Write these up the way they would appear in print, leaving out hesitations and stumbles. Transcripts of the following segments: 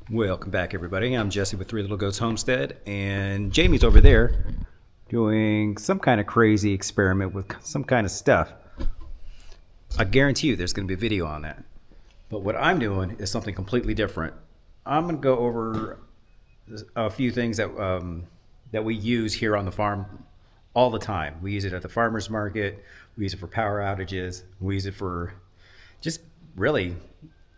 Welcome back, everybody. I'm Jesse with Three Little Goats Homestead, and Jamie's over there doing some kind of crazy experiment with some kind of stuff. I guarantee you there's going to be a video on that. But what I'm doing is something completely different. I'm going to go over a few things that we use here on the farm all the time. We use it at the farmer's market. We use it for power outages. We use it for just really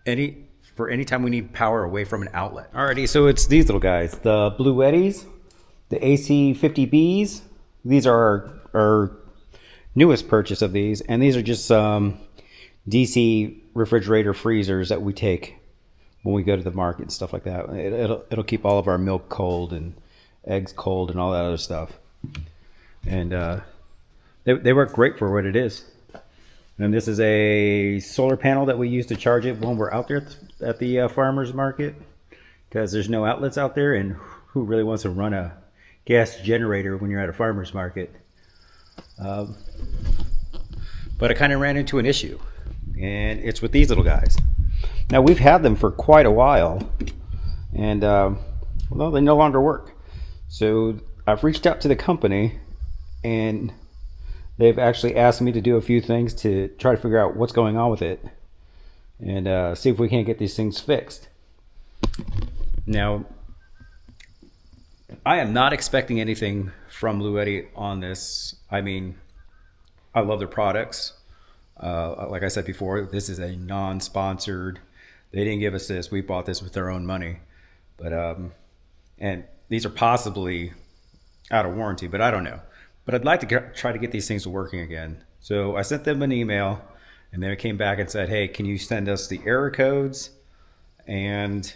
any time we need power away from an outlet. Alrighty, so it's these little guys, the Blue Eddies, the AC50Bs. These are our newest purchase of these, and these are just DC refrigerator freezers that we take when we go to the market and stuff like that. It'll keep all of our milk cold and eggs cold and all that other stuff. And they work great for what it is. And this is a solar panel that we use to charge it when we're out there at the farmer's market, because there's no outlets out there, and who really wants to run a gas generator when you're at a farmer's market? But I kind of ran into an issue, and it's with these little guys. Now, we've had them for quite a while, and well, they no longer work. So I've reached out to the company, and they've actually asked me to do a few things to try to figure out what's going on with it and see if we can't get these things fixed. Now, I am not expecting anything from Blue Eddy on this. I mean, I love their products. Like I said before, this is a non-sponsored. They didn't give us this. We bought this with their own money. But and these are possibly out of warranty, but I don't know. But I'd like to try to get these things working again. So I sent them an email, and they came back and said, hey, can you send us the error codes and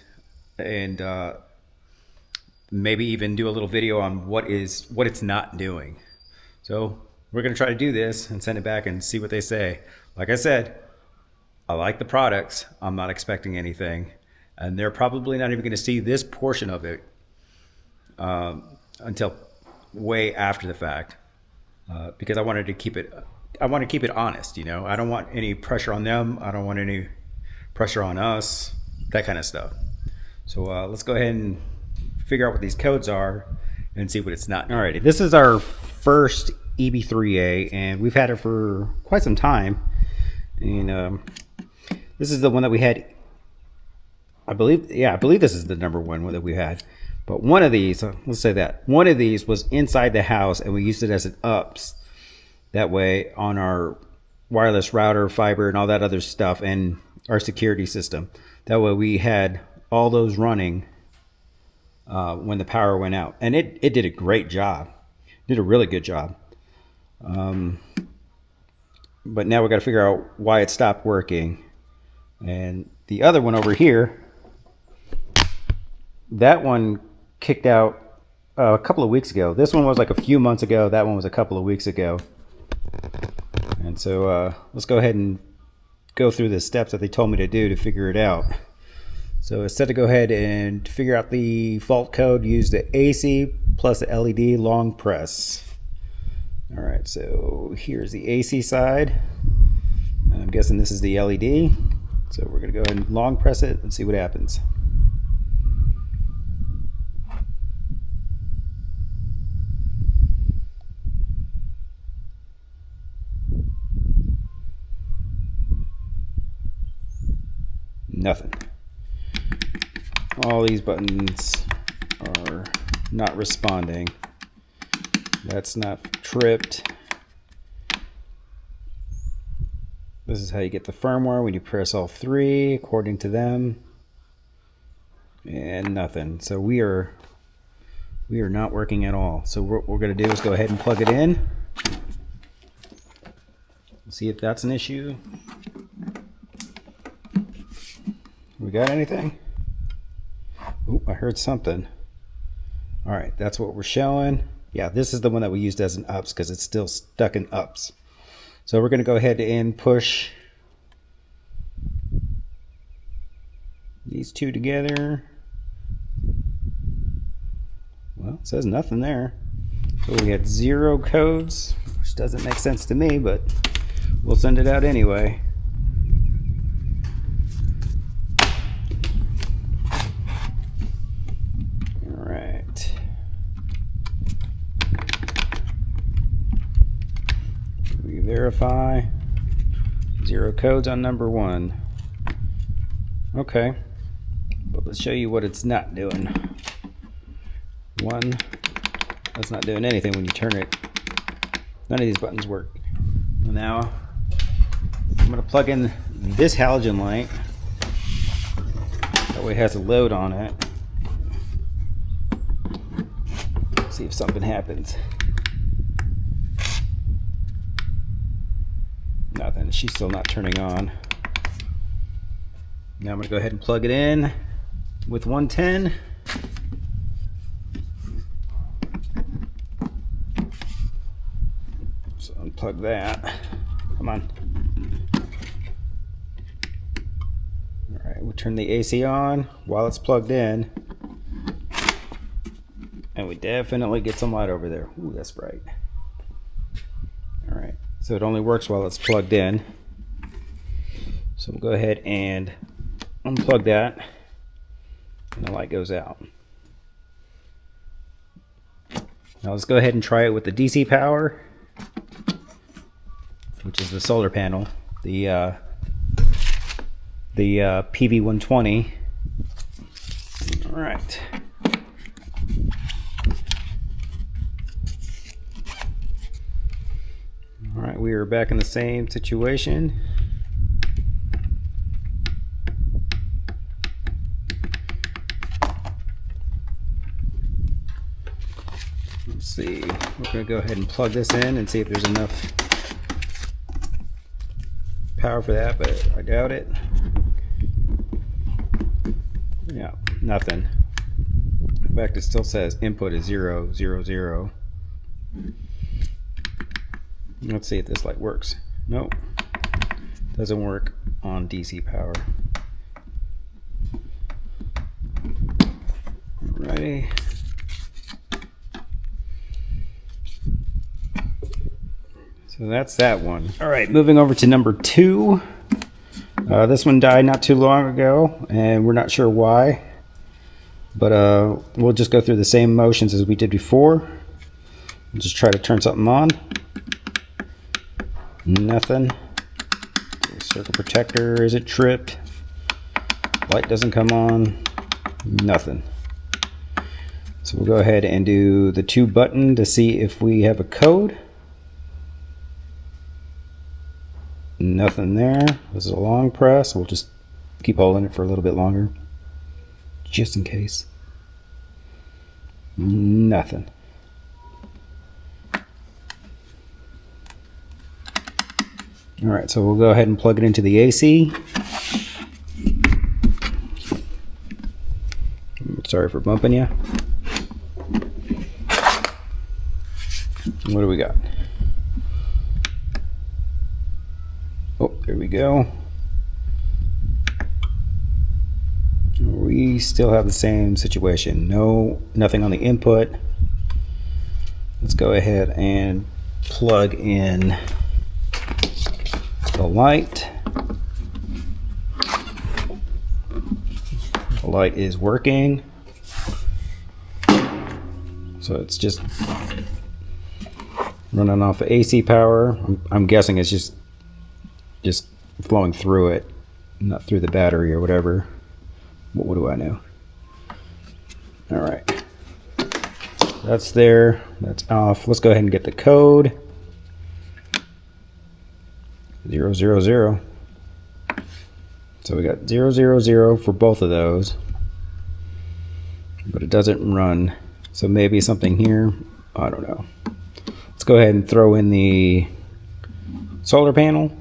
maybe even do a little video on what it's not doing. So we're going to try to do this and send it back and see what they say. Like I said, I like the products. I'm not expecting anything. And they're probably not even going to see this portion of it until way after the fact. Because I wanted to keep it honest, you know. I don't want any pressure on them. I don't want any pressure on us, that kind of stuff. So let's go ahead and figure out what these codes are and see what it's not. Alrighty, this is our first EB3A, and we've had it for quite some time. And this is the one that we had. I believe this is the number one that we had. But one of these, let's say that, one of these was inside the house, and we used it as an UPS. That way on our wireless router, fiber, and all that other stuff, and our security system. That way we had all those running when the power went out. And it did a great job. It did a really good job. But now we got to figure out why it stopped working. And the other one over here, that one kicked out a couple of weeks ago. This one was like a few months ago. That one was a couple of weeks ago. And so let's go ahead and go through the steps that they told me to do to figure it out. So instead of go ahead and figure out the fault code, use the AC plus the LED long press. All right, so here's the AC side. I'm guessing this is the LED. So we're gonna go ahead and long press it and see what happens. Nothing. All these buttons are not responding. That's not tripped. This is how you get the firmware when you press all three according to them. And nothing. So we are not working at all. So what we're going to do is go ahead and plug it in. See if that's an issue. We got anything? Oh, I heard something. All right, that's what we're showing. Yeah, this is the one that we used as an UPS because it's still stuck in UPS. So we're going to go ahead and push these two together. Well, it says nothing there. So we had 0 codes, which doesn't make sense to me, but we'll send it out anyway. verify. 0 codes on number 1. Okay, but let's show you what it's not doing. 1, that's not doing anything when you turn it. None of these buttons work. Now I'm going to plug in this halogen light. That way it has a load on it. See if something happens. Nothing. She's still not turning on. Now I'm going to go ahead and plug it in with 110. So unplug that. Come on. Alright, we'll turn the AC on while it's plugged in. And we definitely get some light over there. Ooh, that's bright. Alright, so it only works while it's plugged in. So we'll go ahead and unplug that, and the light goes out. Now let's go ahead and try it with the DC power, which is the solar panel, the PV120. All right. All right, we are back in the same situation. Let's see, we're going to go ahead and plug this in and see if there's enough power for that, but I doubt it. Yeah, nothing. In fact, it still says input is 0, 0, 0. Let's see if this light works. Nope, doesn't work on DC power. Alrighty. So that's that one. All right, moving over to number 2. This one died not too long ago, and we're not sure why. But we'll just go through the same motions as we did before. We'll just try to turn something on. Nothing. Circuit protector, is it tripped? Light doesn't come on. Nothing. So we'll go ahead and do the 2 button to see if we have a code. Nothing there. This is a long press. We'll just keep holding it for a little bit longer, just in case. Nothing. All right, so we'll go ahead and plug it into the AC. Sorry for bumping you. What do we got? Oh, there we go. We still have the same situation. Nothing on the input. Let's go ahead and plug in the light. The light is working. So it's just running off of AC power. I'm guessing it's just flowing through it, not through the battery or whatever. What do I know? All right, that's there, that's off. Let's go ahead and get the code. 0, 0, 0. So we got 0, 0, 0 for both of those, but it doesn't run. So maybe something here, I don't know. Let's go ahead and throw in the solar panel.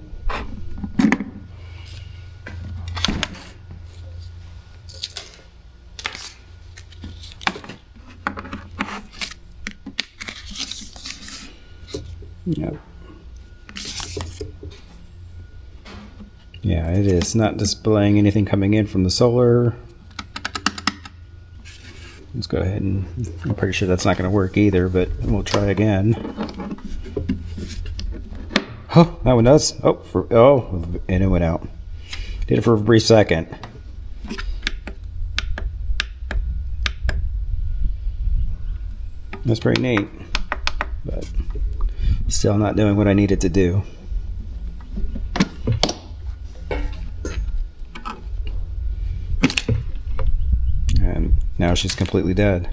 Yep. Yeah, it is not displaying anything coming in from the solar. Let's go ahead and, I'm pretty sure that's not going to work either, but we'll try again. Oh, that one does. Oh, and it went out. Did it for a brief second. That's pretty neat, but still not doing what I needed to do. Now she's completely dead.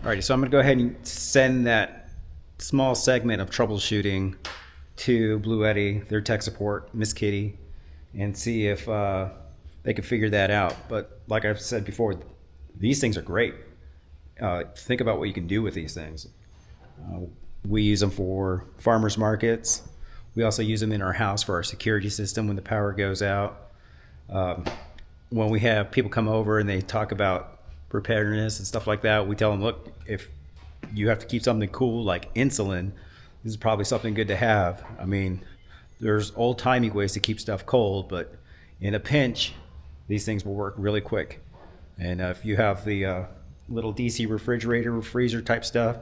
Alrighty, so I'm going to go ahead and send that small segment of troubleshooting to Blue Eddy, their tech support, Miss Kitty, and see if they can figure that out. But like I've said before, these things are great. Think about what you can do with these things. We use them for farmers markets. We also use them in our house for our security system when the power goes out. When we have people come over and they talk about preparedness and stuff like that, we tell them, look, if you have to keep something cool like insulin, this is probably something good to have. I mean, there's old-timey ways to keep stuff cold, but in a pinch, these things will work really quick. And if you have the little DC refrigerator or freezer type stuff,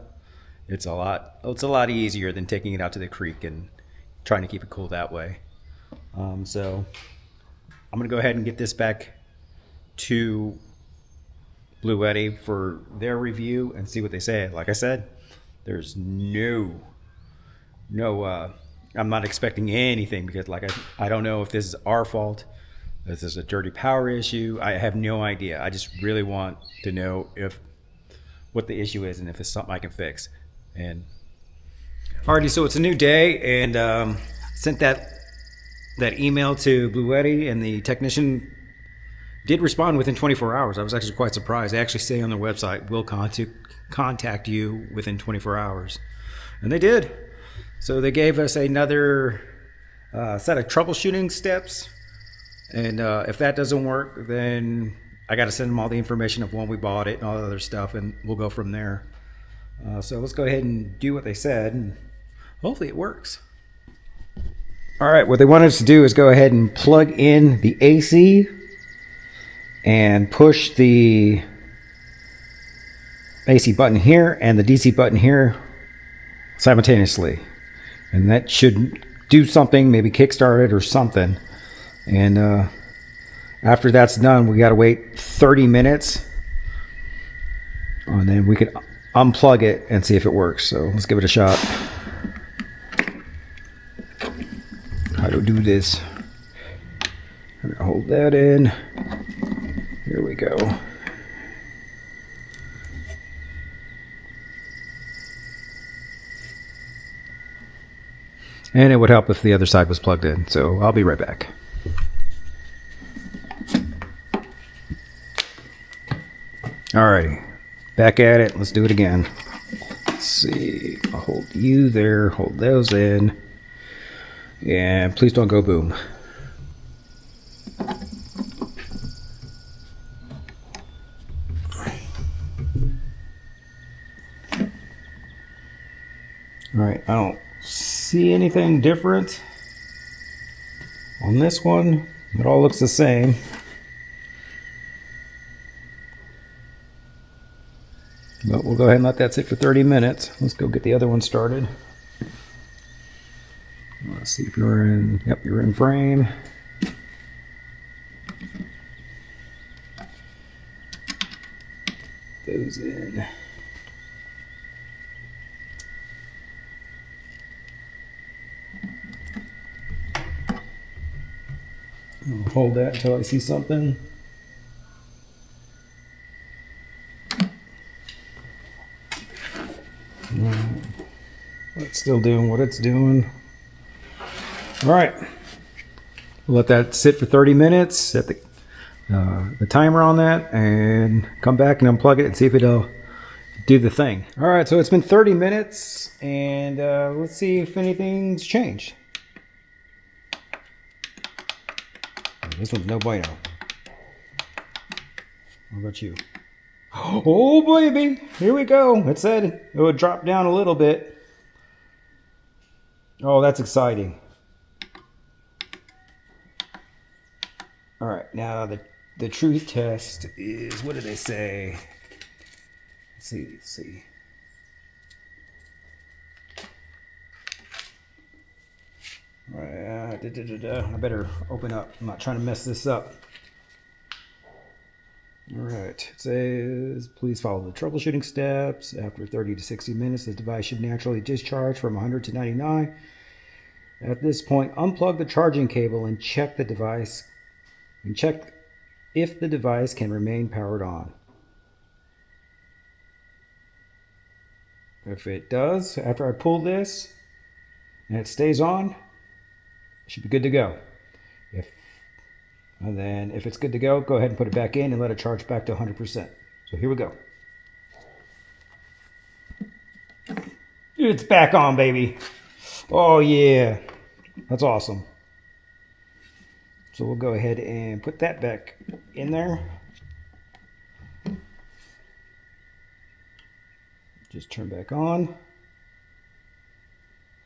it's a lot easier than taking it out to the creek and trying to keep it cool that way. So I'm going to go ahead and get this back to Blue Eddy for their review and see what they say. Like I said, there's no I'm not expecting anything, because I don't know if this is our fault, if this is a dirty power issue. I have no idea. I just really want to know what the issue is and if it's something I can fix. And alrighty, so it's a new day, and sent that email to Blue Eddy, and the technician did respond within 24 hours. I was actually quite surprised. They actually say on their website, we'll contact you within 24 hours. And they did. So they gave us another set of troubleshooting steps. And if that doesn't work, then I got to send them all the information of when we bought it and all the other stuff, and we'll go from there. So let's go ahead and do what they said, and hopefully it works. All right, what they want us to do is go ahead and plug in the AC and push the AC button here and the DC button here simultaneously. And that should do something, maybe kickstart it or something. And after that's done, we got to wait 30 minutes. And then we can unplug it and see if it works. So let's give it a shot. How to do this? I'm going to hold that in. Here we go. And it would help if the other side was plugged in. So I'll be right back. Alrighty, back at it. Let's do it again. Let's see. I'll hold you there. Hold those in. And please don't go boom. Alright, I don't see anything different on this one. It all looks the same. But we'll go ahead and let that sit for 30 minutes. Let's go get the other one started. Let's see if you're in. Yep, you're in frame. Those in. I'll hold that until I see something. It's still doing what it's doing. All right, we'll let that sit for 30 minutes. Set the timer on that, and come back and unplug it and see if it'll do the thing. All right, so it's been 30 minutes, and let's see if anything's changed. This one's no bueno. How about you? Oh, baby, here we go. It said it would drop down a little bit. Oh, that's exciting. All right, now the truth test is, what did they say? Let's see. All right, I better open up. I'm not trying to mess this up. All right, it says, please follow the troubleshooting steps. After 30 to 60 minutes, the device should naturally discharge from 100 to 99. At this point, unplug the charging cable and check if the device can remain powered on. if it does, after I pull this and it stays on, it should be good to go. And then if it's good to go, go ahead and put it back in and let it charge back to 100%. So here we go. It's back on, baby. Oh yeah, that's awesome. So we'll go ahead and put that back in there. Just turn back on.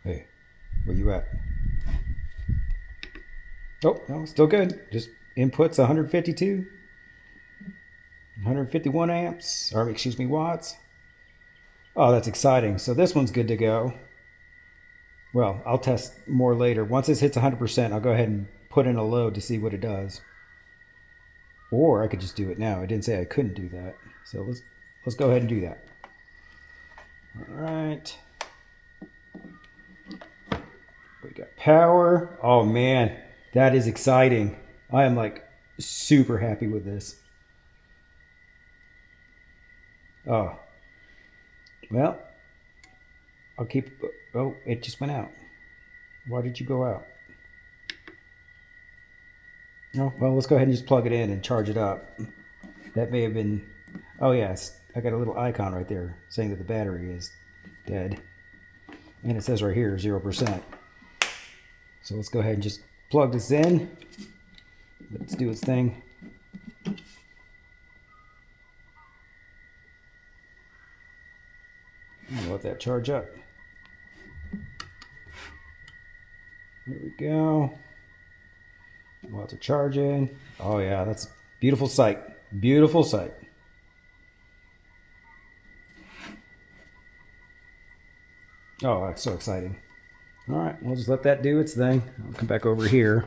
Hey, where you at? Oh, no, still good. Just inputs 152, 151 amps, or excuse me, watts. Oh, that's exciting. So this one's good to go. Well, I'll test more later. Once this hits 100%, I'll go ahead and put in a load to see what it does. Or I could just do it now. I didn't say I couldn't do that. So let's go ahead and do that. All right. We got power. Oh man, that is exciting. I am like super happy with this. Oh. Well, I'll keep. Oh, it just went out. Why did you go out? Oh, well, let's go ahead and just plug it in and charge it up. That may have been. Oh, yes. I got a little icon right there saying that the battery is dead. And it says right here 0%. So let's go ahead and just plug this in. Let's do its thing. And let that charge up. There we go. While it's charging. Oh yeah, that's a beautiful sight. Beautiful sight. Oh, that's so exciting. All right, we'll just let that do its thing. I'll come back over here.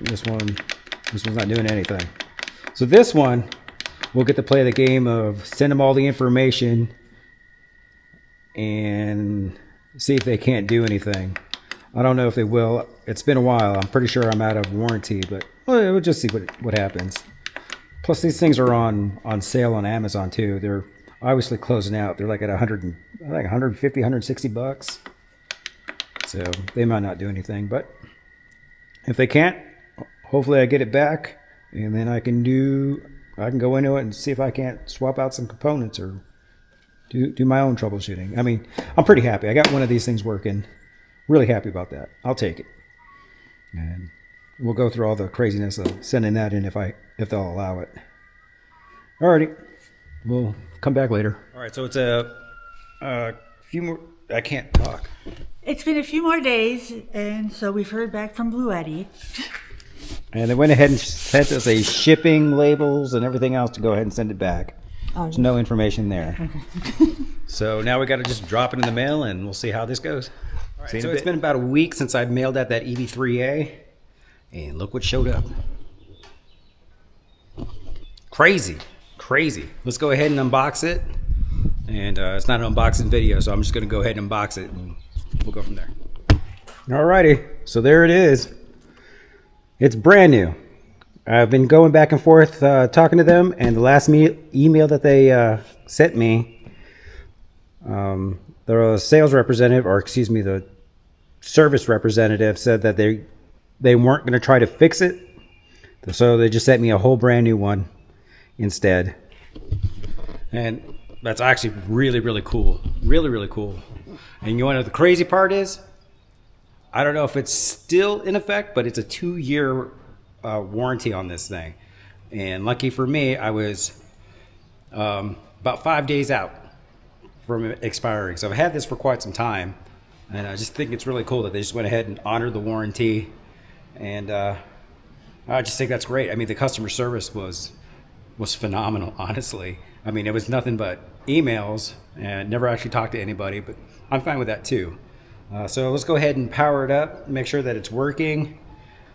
This one's not doing anything. So this one, we'll get to play the game of send them all the information and see if they can't do anything. I don't know if they will. It's been a while. I'm pretty sure I'm out of warranty, but we'll just see what happens. Plus, these things are on sale on Amazon too. They're obviously closing out. They're like at 150, 160 bucks. So they might not do anything, but if they can't, hopefully I get it back, and then I can go into it and see if I can't swap out some components or do my own troubleshooting. I mean, I'm pretty happy. I got one of these things working. Really happy about that. I'll take it. And we'll go through all the craziness of sending that in if they'll allow it. Alrighty. We'll come back later. Alright, so it's a few more. I can't talk. It's been a few more days, and so we've heard back from Blue Eddy. And they went ahead and sent us a shipping labels and everything else to go ahead and send it back. Oh, there's no information there. Okay. So now we got to just drop it in the mail, and we'll see how this goes. All right, so it's been about a week since I mailed out that EV3A, and look what showed up. Crazy. Let's go ahead and unbox it. And it's not an unboxing video, so I'm just going to go ahead and unbox it, and we'll go from there. Alrighty, so there it is. It's brand new. I've been going back and forth talking to them, and the last email that they sent me, the sales representative, or excuse me, the service representative said that they weren't going to try to fix it, so they just sent me a whole brand new one instead. And that's actually really cool. Really cool. And you want to know the crazy part is, I don't know if it's still in effect, but it's a 2-year warranty on this thing. And lucky for me, I was about 5 days out from expiring. So I've had this for quite some time. And I just think it's really cool that they just went ahead and honored the warranty. And I just think that's great. I mean, the customer service was phenomenal, honestly. I mean, it was nothing but emails and never actually talked to anybody, but I'm fine with that too. So let's go ahead and power it up, make sure that it's working,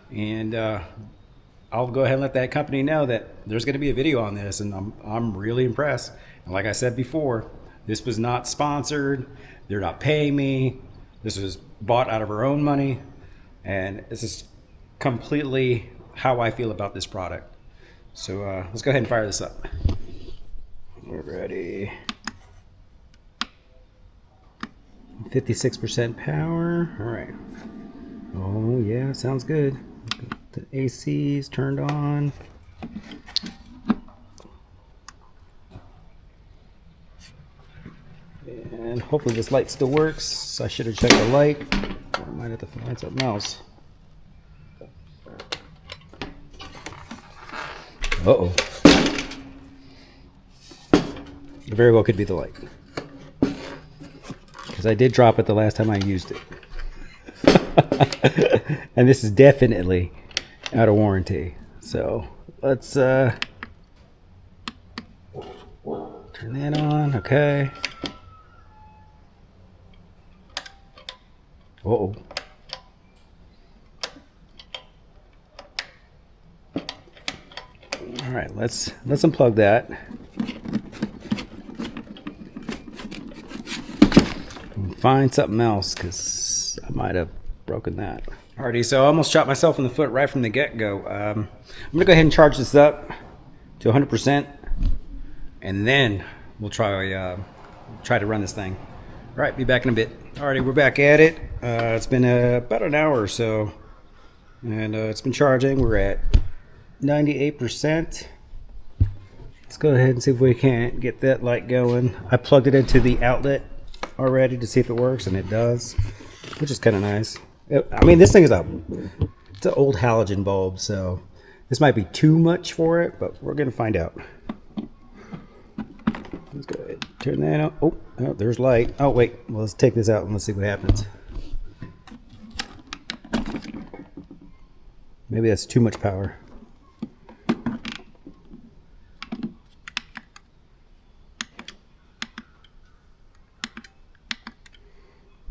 and I'll go ahead and let that company know that there's going to be a video on this, and I'm really impressed. And like I said before, this was not sponsored. They're not paying me. This was bought out of our own money, and this is completely how I feel about this product. So let's go ahead and fire this up. We're ready. 56% power. All right. Oh yeah, sounds good. The AC's turned on. And hopefully this light still works. I should have checked the light. I might have to find something else. Uh-oh. It very well could be the light. Because I did drop it the last time I used it. And this is definitely out of warranty. So let's turn that on. Okay. Uh-oh. All right, let's unplug that. Find something else, because I might have broken that. Alrighty, so I almost shot myself in the foot right from the get-go. I'm gonna go ahead and charge this up to 100%, and then we'll try to run this thing. All right, be back in a bit. Alrighty, we're back at it. It's been about an hour or so, and it's been charging. We're at 98%. Let's go ahead and see if we can't get that light going. I plugged it into the outlet already to see if it works, and it does, which is kind of nice. I mean, this thing is it's an old halogen bulb, so this might be too much for it, but we're gonna find out. Let's go ahead and turn that on. Oh, there's light. Oh wait, well, let's take this out and let's see what happens. Maybe that's too much power.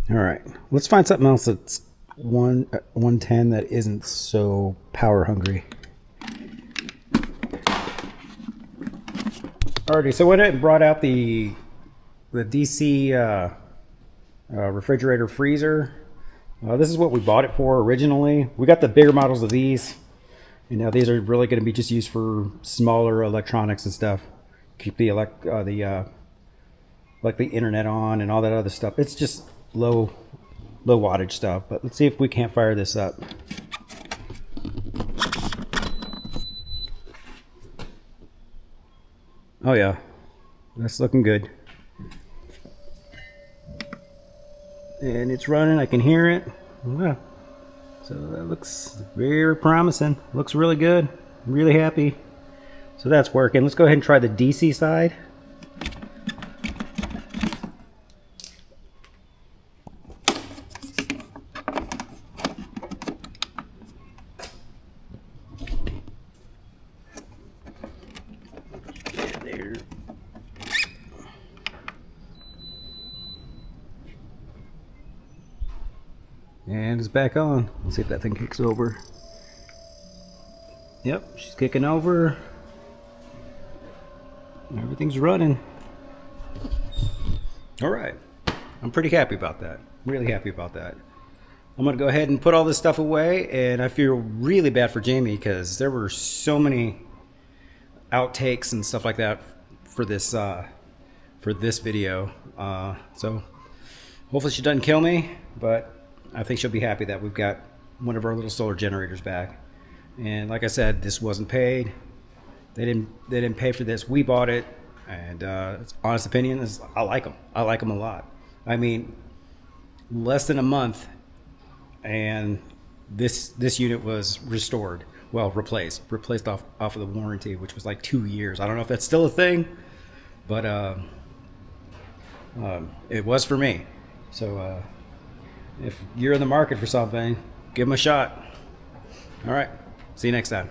All right, let's find something else that's 110 that isn't so power hungry. Alrighty, so I went ahead and brought out the DC refrigerator freezer. This is what we bought it for originally. We got the bigger models of these. You know, these are really going to be just used for smaller electronics and stuff. Keep the like the internet on and all that other stuff. It's just low wattage stuff. But let's see if we can't fire this up. Oh yeah, that's looking good. And it's running, I can hear it. Yeah. So that looks very promising. Looks really good. I'm really happy. So that's working. Let's go ahead and try the DC side. There. And it's back on. Let's see if that thing kicks over. Yep, she's kicking over. Everything's running. All right. I'm pretty happy about that. Really happy about that. I'm going to go ahead and put all this stuff away, and I feel really bad for Jamie because there were so many outtakes and stuff like that for this video. So hopefully she doesn't kill me, but I think she'll be happy that we've got one of our little solar generators back. And like I said, this wasn't paid. They didn't pay for this. We bought it, and honest opinion is I like them. I like them a lot. I mean, less than a month, and this unit was restored. Well, replaced off of the warranty, which was like 2 years. I don't know if that's still a thing, but it was for me. So if you're in the market for something, give them a shot. All right. See you next time.